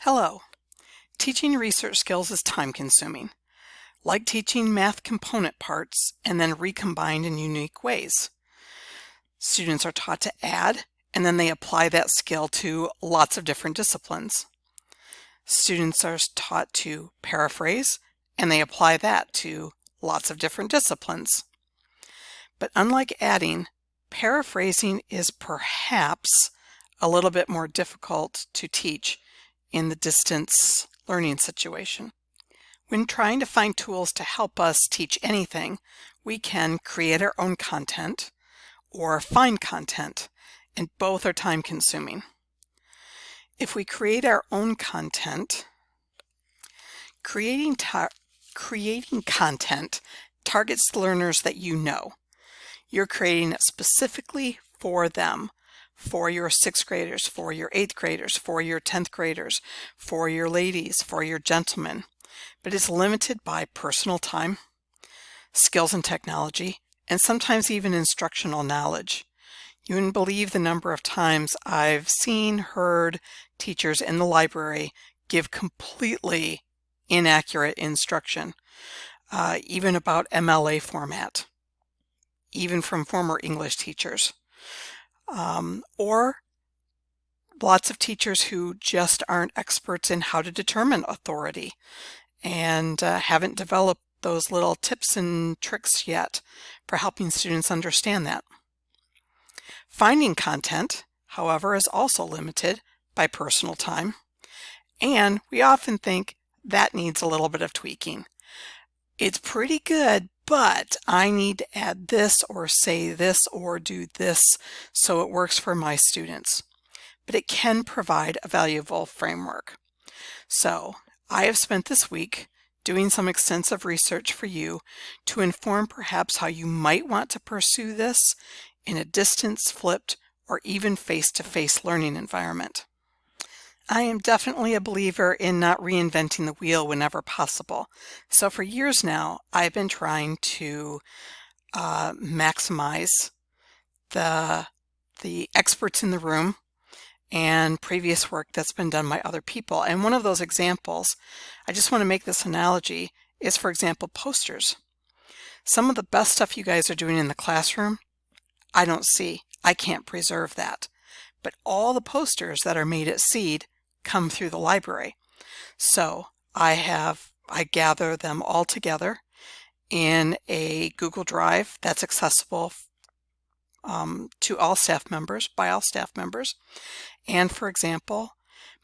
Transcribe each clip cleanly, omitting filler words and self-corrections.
Hello. Teaching research skills is time-consuming, like teaching math component parts and then recombined in unique ways. Students are taught to add, and then they apply that skill to lots of different disciplines. Students are taught to paraphrase, and they apply that to lots of different disciplines. But unlike adding, paraphrasing is perhaps a little bit more difficult to teach in the distance learning situation. When trying to find tools to help us teach anything, we can create our own content or find content, and both are time consuming. If we create our own content, creating content targets the learners that you know. You're creating it specifically for them, for your 6th graders, for your 8th graders, for your 10th graders, for your ladies, for your gentlemen. But it's limited by personal time, skills and technology, and sometimes even instructional knowledge. You wouldn't believe the number of times I've seen, heard teachers in the library give completely inaccurate instruction, even about MLA format, even from former English teachers. Or lots of teachers who just aren't experts in how to determine authority and haven't developed those little tips and tricks yet for helping students understand that. Finding content, however, is also limited by personal time, and we often think that needs a little bit of tweaking. It's pretty good, but I need to add this or say this or do this so it works for my students. But it can provide a valuable framework. So I have spent this week doing some extensive research for you to inform perhaps how you might want to pursue this in a distance, flipped, or even face-to-face learning environment. I am definitely a believer in not reinventing the wheel whenever possible. So for years now, I've been trying to maximize the experts in the room and previous work that's been done by other people. And one of those examples, I just want to make this analogy, is, for example, posters. Some of the best stuff you guys are doing in the classroom, I don't see. I can't preserve that. But all the posters that are made at Seed come through the library. So I gather them all together in a Google Drive that's accessible to all staff members, by all staff members. And for example,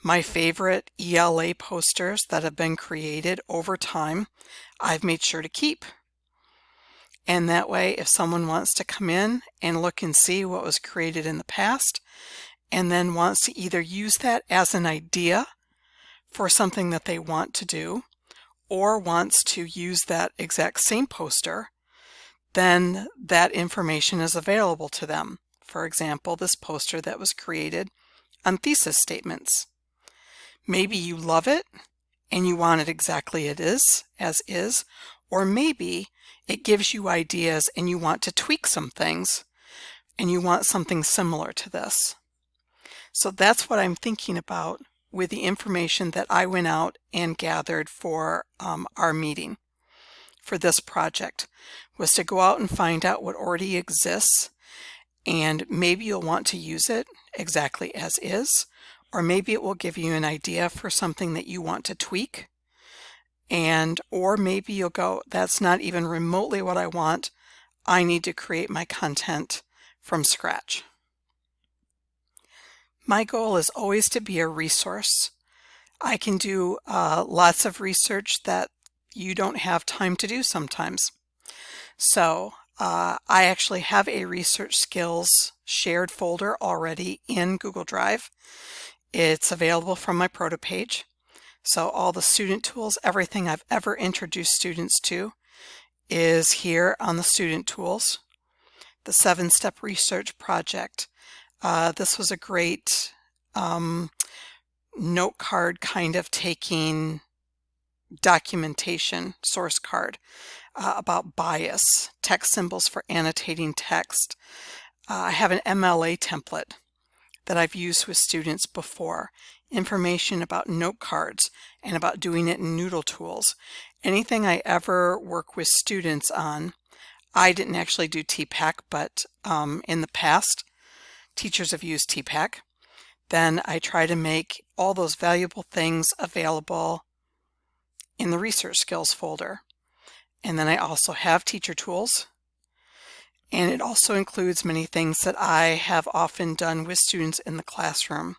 my favorite ELA posters that have been created over time, I've made sure to keep. And that way, if someone wants to come in and look and see what was created in the past, and then wants to either use that as an idea for something that they want to do, or wants to use that exact same poster, then that information is available to them. For example, this poster that was created on thesis statements. Maybe you love it and you want it exactly as is, or maybe it gives you ideas and you want to tweak some things and you want something similar to this. So that's what I'm thinking about with the information that I went out and gathered for our meeting for this project, was to go out and find out what already exists, and maybe you'll want to use it exactly as is, or maybe it will give you an idea for something that you want to tweak, or maybe you'll go, that's not even remotely what I want. I need to create my content from scratch. My goal is always to be a resource. I can do lots of research that you don't have time to do sometimes. So I actually have a research skills shared folder already in Google Drive. It's available from my Proto page. So all the student tools, everything I've ever introduced students to, is here on the student tools. The 7-step research project. This was a great note card kind of taking documentation source card about bias, text symbols for annotating text. I have an MLA template that I've used with students before. information about note cards, and about doing it in Noodle Tools. Anything I ever work with students on, I didn't actually do TPACK, but in the past, teachers have used TPACK. Then I try to make all those valuable things available in the Research Skills folder. And then I also have Teacher Tools. And it also includes many things that I have often done with students in the classroom.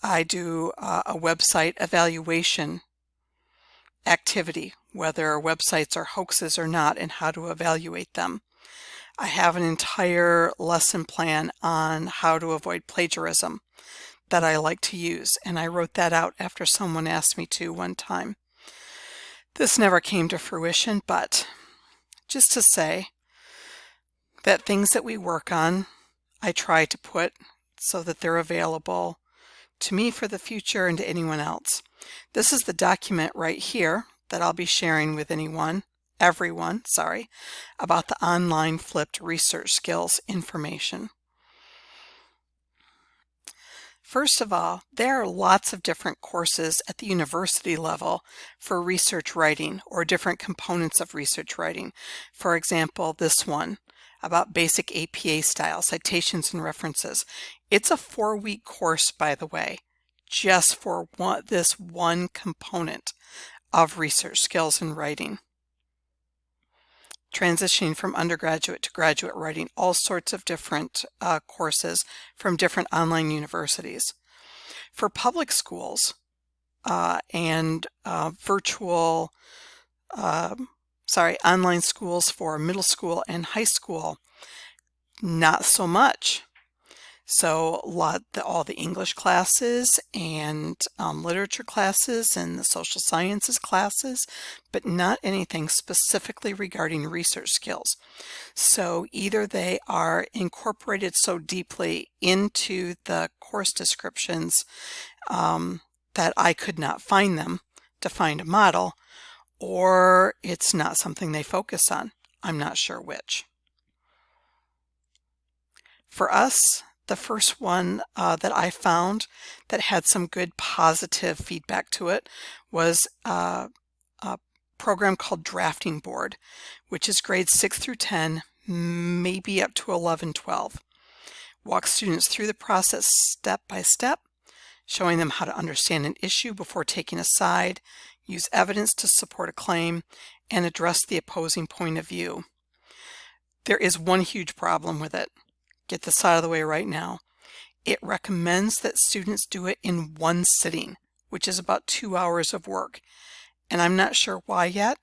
I do a website evaluation activity, whether websites are hoaxes or not, and how to evaluate them. I have an entire lesson plan on how to avoid plagiarism that I like to use, and I wrote that out after someone asked me to one time. This never came to fruition, but just to say that things that we work on, I try to put so that they're available to me for the future and to anyone else. This is the document right here that I'll be sharing with everyone, about the online flipped research skills information. First of all, there are lots of different courses at the university level for research writing or different components of research writing. For example, this one about basic APA style, citations and references. It's a 4-week course, by the way, just for this one component of research skills in writing. Transitioning from undergraduate to graduate writing, all sorts of different courses from different online universities. For public schools and online schools for middle school and high school, not so much. So all the English classes and literature classes and the social sciences classes, but not anything specifically regarding research skills. So either they are incorporated so deeply into the course descriptions that I could not find them to find a model, or it's not something they focus on. I'm not sure which. For us, the first one that I found that had some good positive feedback to it was a program called Drafting Board, which is grades 6 through 10, maybe up to 11, 12. Walks students through the process step by step, showing them how to understand an issue before taking a side, use evidence to support a claim, and address the opposing point of view. There is one huge problem with it. Get this out of the way right now. It recommends that students do it in one sitting, which is about 2 hours of work. And I'm not sure why yet.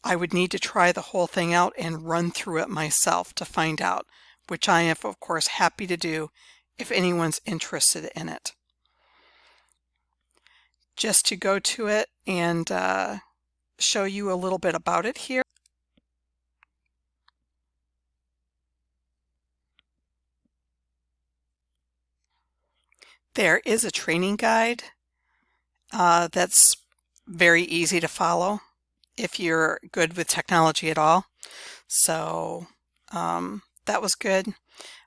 I would need to try the whole thing out and run through it myself to find out, which I am, of course, happy to do if anyone's interested in it. Just to go to it and show you a little bit about it here. There is a training guide that's very easy to follow if you're good with technology at all. So that was good.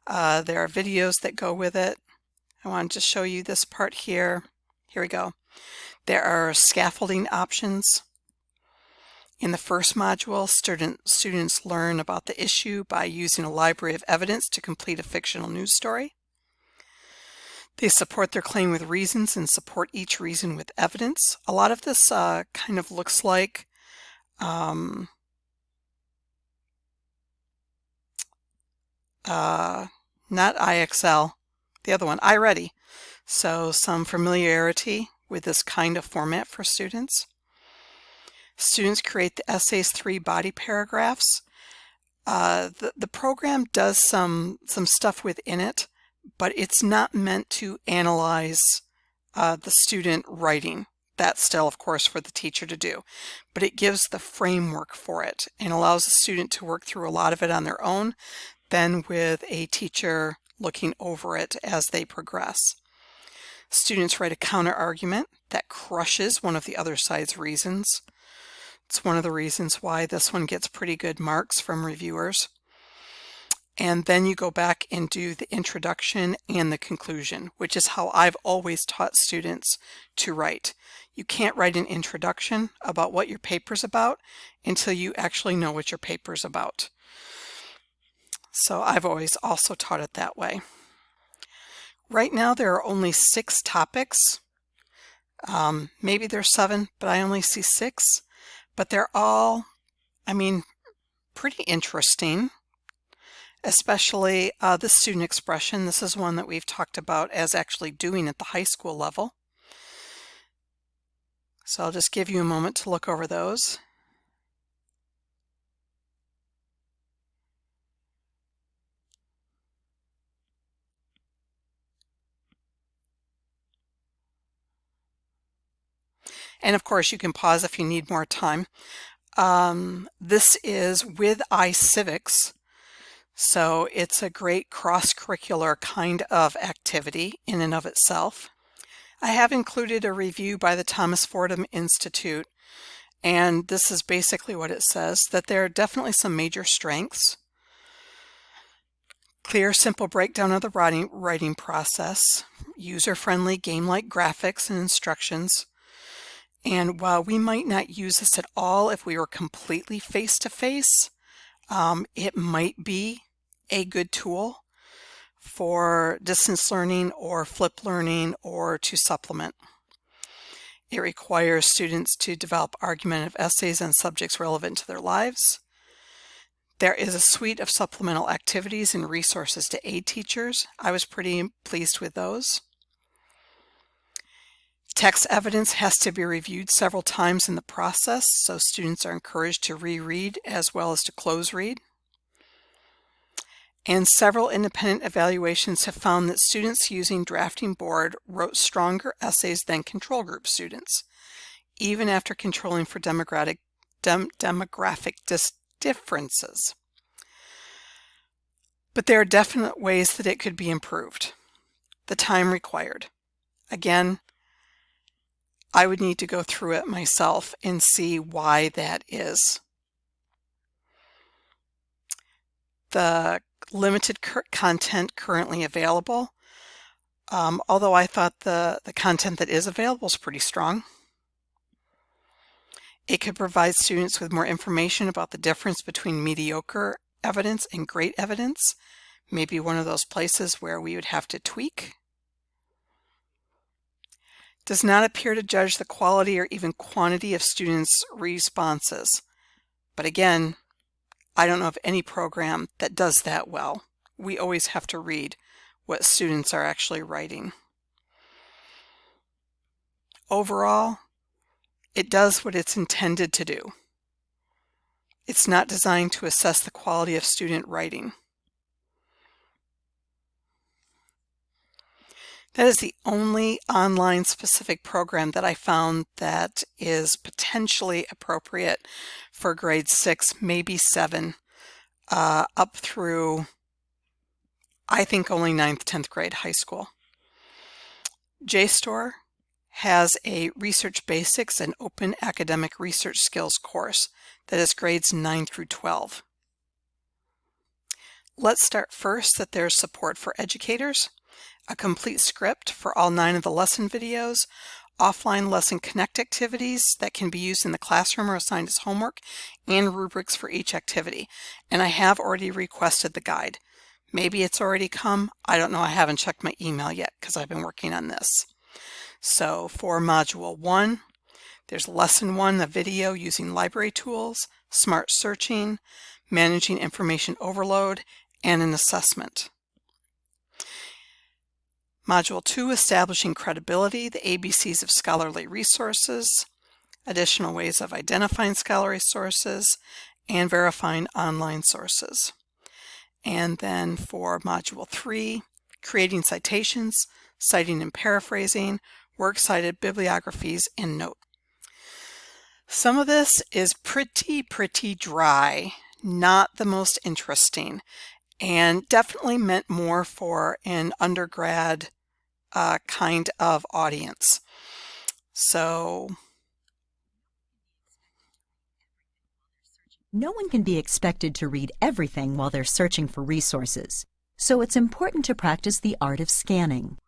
There are videos that go with it. I wanted to show you this part here. Here we go. There are scaffolding options. In the first module, students learn about the issue by using a library of evidence to complete a fictional news story. They support their claim with reasons and support each reason with evidence. A lot of this kind of looks like not IXL, the other one, iReady. So some familiarity with this kind of format for students. Students create the essay's 3 body paragraphs. The program does some stuff within it, but it's not meant to analyze the student writing. That's still, of course, for the teacher to do. But it gives the framework for it and allows the student to work through a lot of it on their own, then with a teacher looking over it as they progress. Students write a counter argument that crushes one of the other side's reasons. It's one of the reasons why this one gets pretty good marks from reviewers. and then you go back and do the introduction and the conclusion, which is how I've always taught students to write. You can't write an introduction about what your paper's about until you actually know what your paper's about. So I've always also taught it that way. Right now there are only 6 topics. Maybe there's 7, but I only see 6. But they're all, pretty interesting, especially the student expression. This is one that we've talked about as actually doing at the high school level. So I'll just give you a moment to look over those. And of course you can pause if you need more time. This is with iCivics, so it's a great cross-curricular kind of activity in and of itself. I have included a review by the Thomas Fordham Institute, and this is basically what it says, that there are definitely some major strengths. Clear, simple breakdown of the writing process, user-friendly game-like graphics and instructions. And while we might not use this at all if we were completely face-to-face, it might be a good tool for distance learning or flip learning or to supplement. It requires students to develop argumentative essays on subjects relevant to their lives. There is a suite of supplemental activities and resources to aid teachers. I was pretty pleased with those. Text evidence has to be reviewed several times in the process, so students are encouraged to reread as well as to close read. And several independent evaluations have found that students using Drafting Board wrote stronger essays than control group students, even after controlling for demographic differences. But there are definite ways that it could be improved. The time required. Again, I would need to go through it myself and see why that is. The limited content currently available, although I thought the content that is available is pretty strong. It could provide students with more information about the difference between mediocre evidence and great evidence, maybe one of those places where we would have to tweak. Does not appear to judge the quality or even quantity of students' responses. But again, I don't know of any program that does that well. We always have to read what students are actually writing. Overall, it does what it's intended to do. It's not designed to assess the quality of student writing. That is the only online specific program that I found that is potentially appropriate for grade 6, maybe 7, up through, I think, only 9th, 10th grade high school. JSTOR has a Research Basics and Open Academic Research Skills course that is grades 9 through 12. Let's start first that there's support for educators, a complete script for all 9 of the lesson videos, offline lesson connect activities that can be used in the classroom or assigned as homework, and rubrics for each activity. And I have already requested the guide. Maybe it's already come. I don't know. I haven't checked my email yet because I've been working on this. So for Module 1, there's Lesson 1, the video using library tools, smart searching, managing information overload, and an assessment. Module 2, establishing credibility, the ABCs of scholarly resources, additional ways of identifying scholarly sources, and verifying online sources. And then for Module 3, creating citations, citing and paraphrasing, works cited, bibliographies, and notes. Some of this is pretty dry, not the most interesting, and definitely meant more for an undergrad kind of audience. So No one can be expected to read everything while they're searching for resources, so it's important to practice the art of scanning.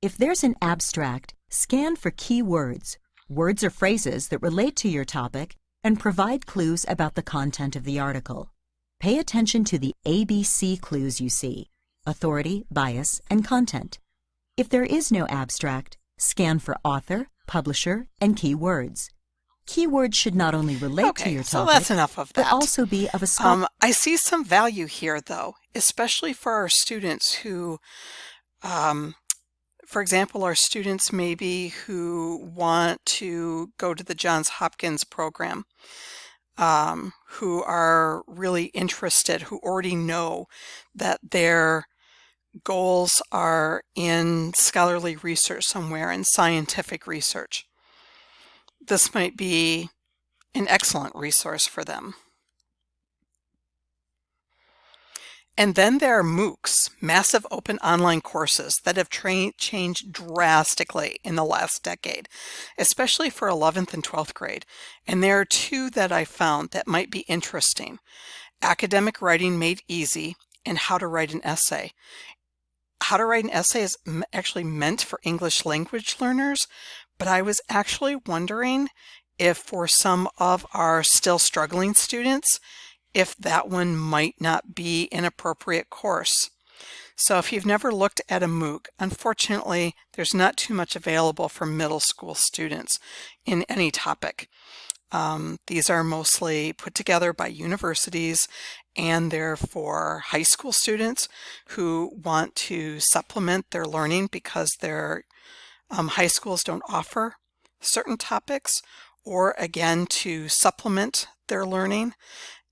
If there's an abstract, scan for key words, words or phrases that relate to your topic, and provide clues about the content of the article. Pay attention to the ABC clues you see: authority, bias, and content. If there is no abstract, scan for author, publisher, and key words. Keywords should not only relate to your topic, so that's enough of that. But also be of a scope. I see some value here, though, especially for our students who, for example, our students maybe who want to go to the Johns Hopkins program, who are really interested, who already know that their goals are in scholarly research somewhere, in scientific research. This might be an excellent resource for them. And then there are MOOCs, massive open online courses, that have changed drastically in the last decade, especially for 11th and 12th grade. And there are two that I found that might be interesting: Academic Writing Made Easy and How to Write an Essay. How to Write an Essay is actually meant for English language learners, but I was actually wondering if for some of our still struggling students, if that one might not be an appropriate course. So if you've never looked at a MOOC, unfortunately, there's not too much available for middle school students in any topic. These are mostly put together by universities, and they're for high school students who want to supplement their learning because their high schools don't offer certain topics, or again, to supplement their learning.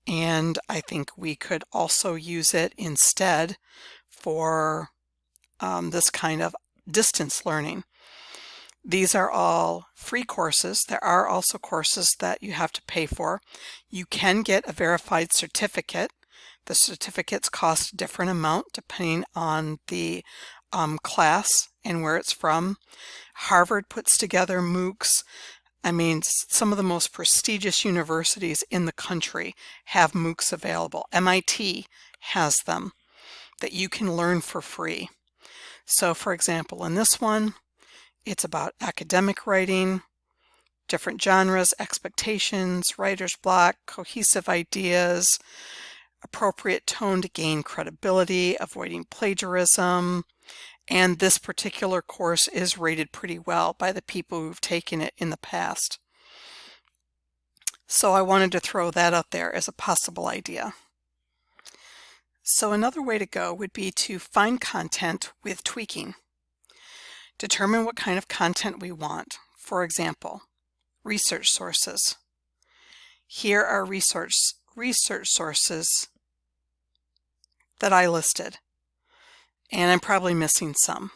And I think we could also use it instead for this kind of distance learning. These are all free courses. There are also courses that you have to pay for. You can get a verified certificate. The certificates cost a different amount depending on the class and where it's from. Harvard puts together MOOCs. I mean, some of the most prestigious universities in the country have MOOCs available. MIT has them that you can learn for free. So for example, in this one, it's about academic writing, different genres, expectations, writer's block, cohesive ideas, appropriate tone to gain credibility, avoiding plagiarism. And this particular course is rated pretty well by the people who've taken it in the past. So I wanted to throw that out there as a possible idea. So another way to go would be to find content with tweaking. Determine what kind of content we want. For example, research sources. Here are research sources that I listed. And I'm probably missing some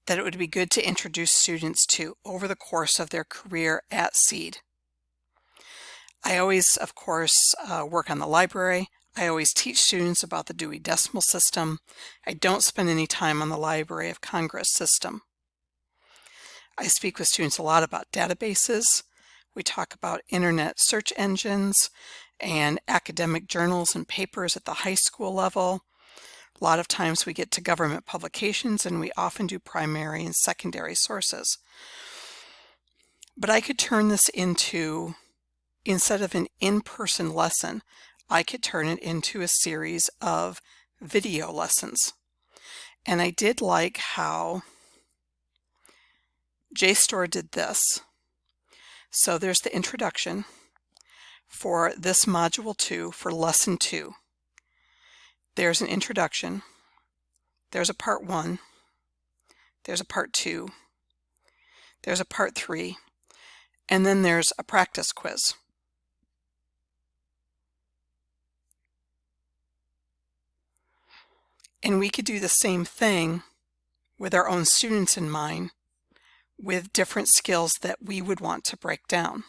that it would be good to introduce students to over the course of their career at Seed. I always, of course, work on the library. I always teach students about the Dewey Decimal System. I don't spend any time on the Library of Congress system. I speak with students a lot about databases. We talk about internet search engines and academic journals and papers at the high school level. A lot of times we get to government publications, and we often do primary and secondary sources. But I could turn this into, instead of an in-person lesson, I could turn it into a series of video lessons. And I did like how JSTOR did this. So there's the introduction for this module 2 for lesson 2. There's an introduction, there's a part 1, there's a part 2, there's a part 3, and then there's a practice quiz. And we could do the same thing with our own students in mind, with different skills that we would want to break down.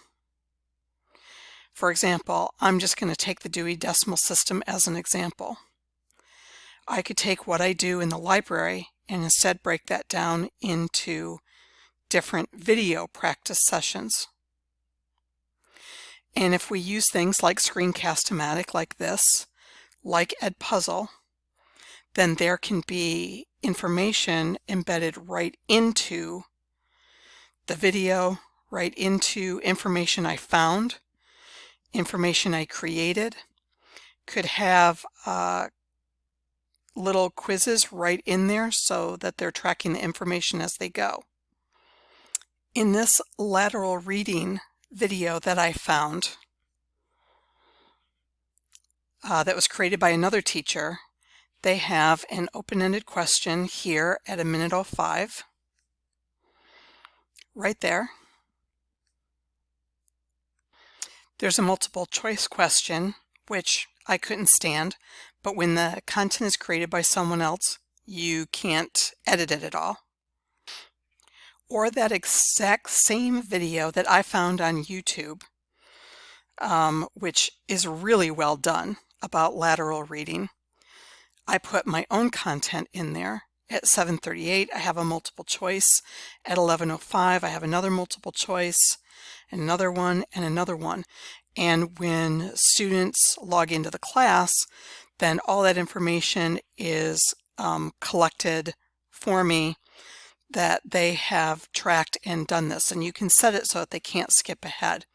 For example, I'm just going to take the Dewey Decimal System as an example. I could take what I do in the library and instead break that down into different video practice sessions. And if we use things like Screencast-O-Matic like this, like Edpuzzle, then there can be information embedded right into the video, right into information I found, information I created, could have little quizzes right in there so that they're tracking the information as they go. In this lateral reading video that I found that was created by another teacher, they have an open-ended question here at 1:05, right there. There's a multiple choice question, which I couldn't stand, but when the content is created by someone else, you can't edit it at all. Or that exact same video that I found on YouTube, which is really well done about lateral reading. I put my own content in there. At 7:38, I have a multiple choice. At 11:05, I have another multiple choice, another one, and another one. And when students log into the class, then all that information is collected for me, that they have tracked and done this. And you can set it so that they can't skip ahead.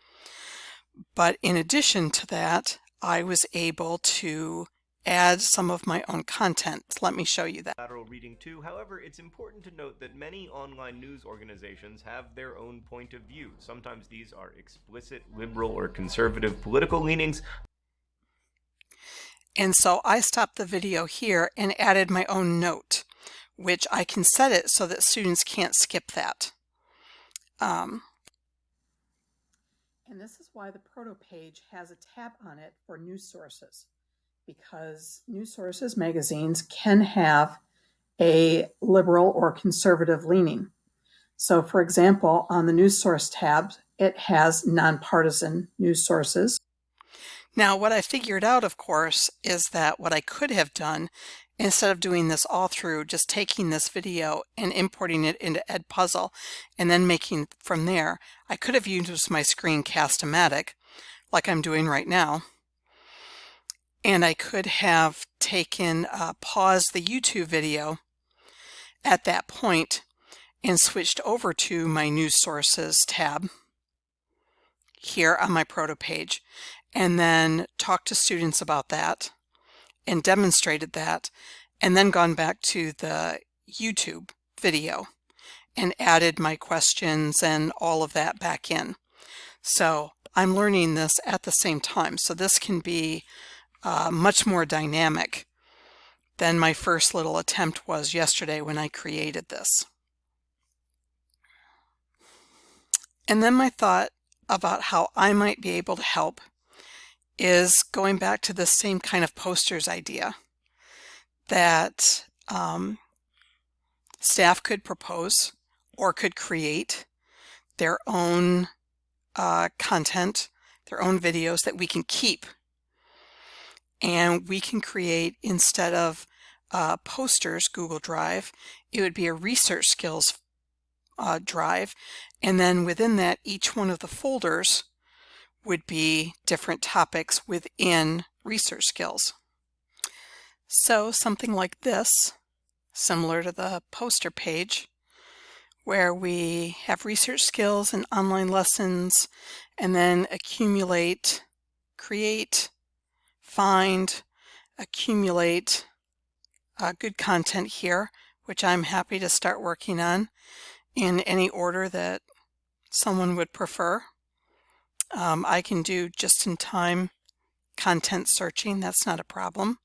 But in addition to that, I was able to add some of my own content. Let me show you that. Lateral reading too. However, it's important to note that many online news organizations have their own point of view. Sometimes these are explicit liberal or conservative political leanings. And so I stopped the video here and added my own note, which I can set it so that students can't skip that. And this is why the Proto page has a tab on it for news sources, because news sources, magazines, can have a liberal or conservative leaning. So for example, on the news source tab, it has nonpartisan news sources. Now what I figured out, of course, is that what I could have done, instead of doing this all through, just taking this video and importing it into Edpuzzle and then making from there, I could have used my Screencast-O-Matic like I'm doing right now. And I could have taken, paused the YouTube video at that point and switched over to my news sources tab here on my Proto page, and then talked to students about that and demonstrated that, and then gone back to the YouTube video and added my questions and all of that back in. So I'm learning this at the same time. So this can be much more dynamic than my first little attempt was yesterday when I created this. And then my thought about how I might be able to help is going back to this same kind of posters idea that staff could propose or could create their own content, their own videos that we can keep. And we can create, instead of posters, Google Drive, it would be a research skills drive. And then within that, each one of the folders would be different topics within research skills. So something like this, similar to the poster page, where we have research skills and online lessons, and then accumulate, create, find, accumulate good content here, which I'm happy to start working on in any order that someone would prefer. I can do just-in-time content searching. That's not a problem.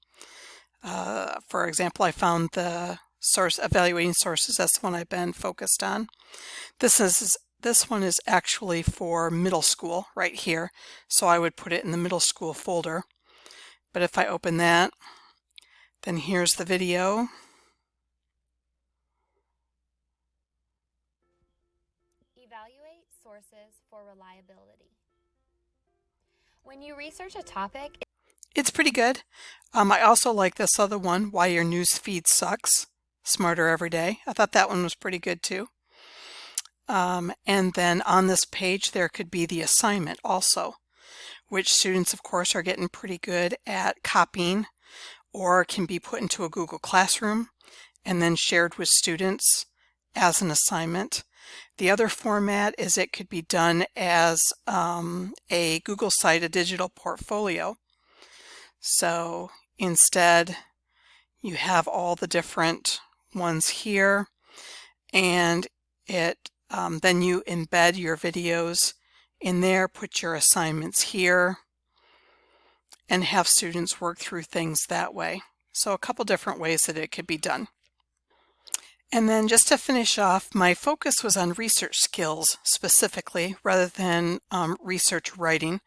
For example, I found the source evaluating sources. That's the one I've been focused on. This one is actually for middle school right here, so I would put it in the middle school folder. But if I open that, then here's the video. Evaluate sources for reliability. When you research a topic, it's pretty good. I also like this other one, Why Your News Feed Sucks, Smarter Every Day. I thought that one was pretty good too. And then on this page there could be the assignment also. which students, of course, are getting pretty good at copying, or can be put into a Google Classroom and then shared with students as an assignment. The other format is it could be done as a Google site, a digital portfolio. So instead, you have all the different ones here, and then you embed your videos in there, put your assignments here, and have students work through things that way. So a couple different ways that it could be done. And then just to finish off, my focus was on research skills specifically, rather than research writing,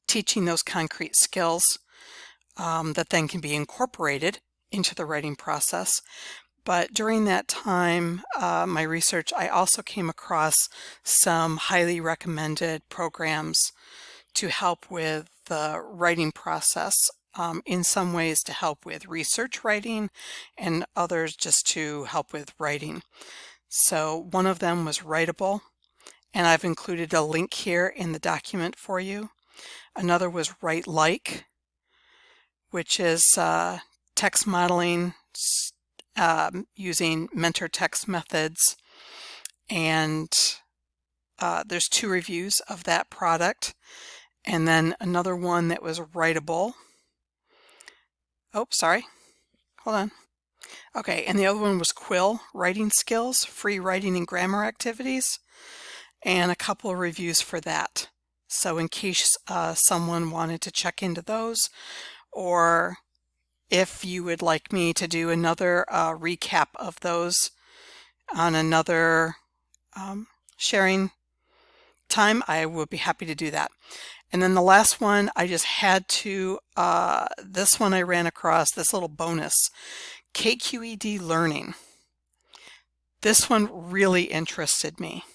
teaching those concrete skills that then can be incorporated into the writing process. But during that time, my research, I also came across some highly recommended programs to help with the writing process, in some ways to help with research writing and others just to help with writing. So one of them was Writable, and I've included a link here in the document for you. Another was WriteLike, which is text modeling using mentor text methods, and there's 2 reviews of that product. And then another one that was Writable. Oh, sorry. Hold on. Okay, and the other one was Quill, Writing Skills, Free Writing and Grammar Activities, and a couple of reviews for that. So in case someone wanted to check into those, or if you would like me to do another recap of those on another sharing time, I will be happy to do that. And then the last one, I just had to, this one I ran across, this little bonus, KQED Learning. This one really interested me.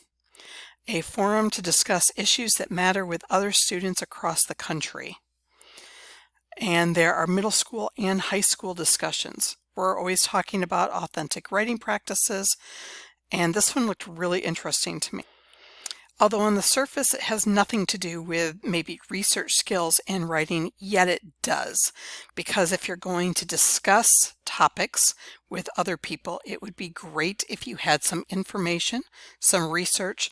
A forum to discuss issues that matter with other students across the country. And there are middle school and high school discussions. We're always talking about authentic writing practices, and this one looked really interesting to me. Although on the surface it has nothing to do with maybe research skills in writing, yet it does. Because if you're going to discuss topics with other people, it would be great if you had some information, some research,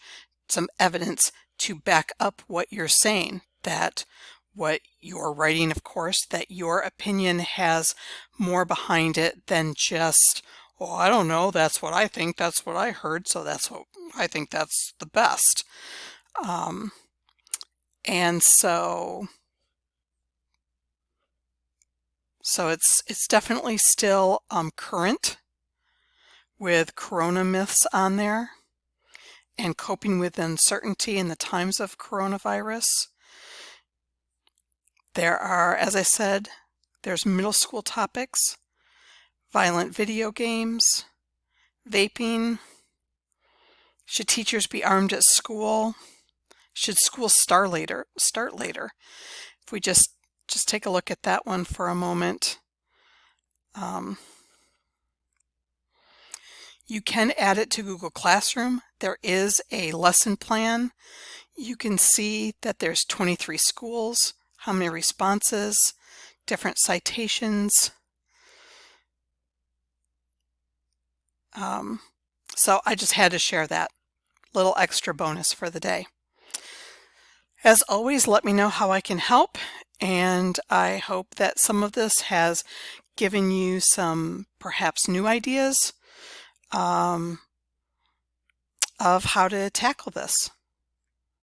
some evidence to back up what you're saying, that what you're writing, of course, that your opinion has more behind it than just, oh, I don't know, that's what I think, that's what I heard, so that's what I think that's the best. And so it's definitely still current with corona myths on there and coping with uncertainty in the times of coronavirus. There are, as I said, there's middle school topics, violent video games, vaping. Should teachers be armed at school? Should school start later? If we just take a look at that one for a moment. You can add it to Google Classroom. There is a lesson plan. You can see that there's 23 schools, how many responses, different citations. So I just had to share that little extra bonus for the day. As always, let me know how I can help, and I hope that some of this has given you some perhaps new ideas of how to tackle this.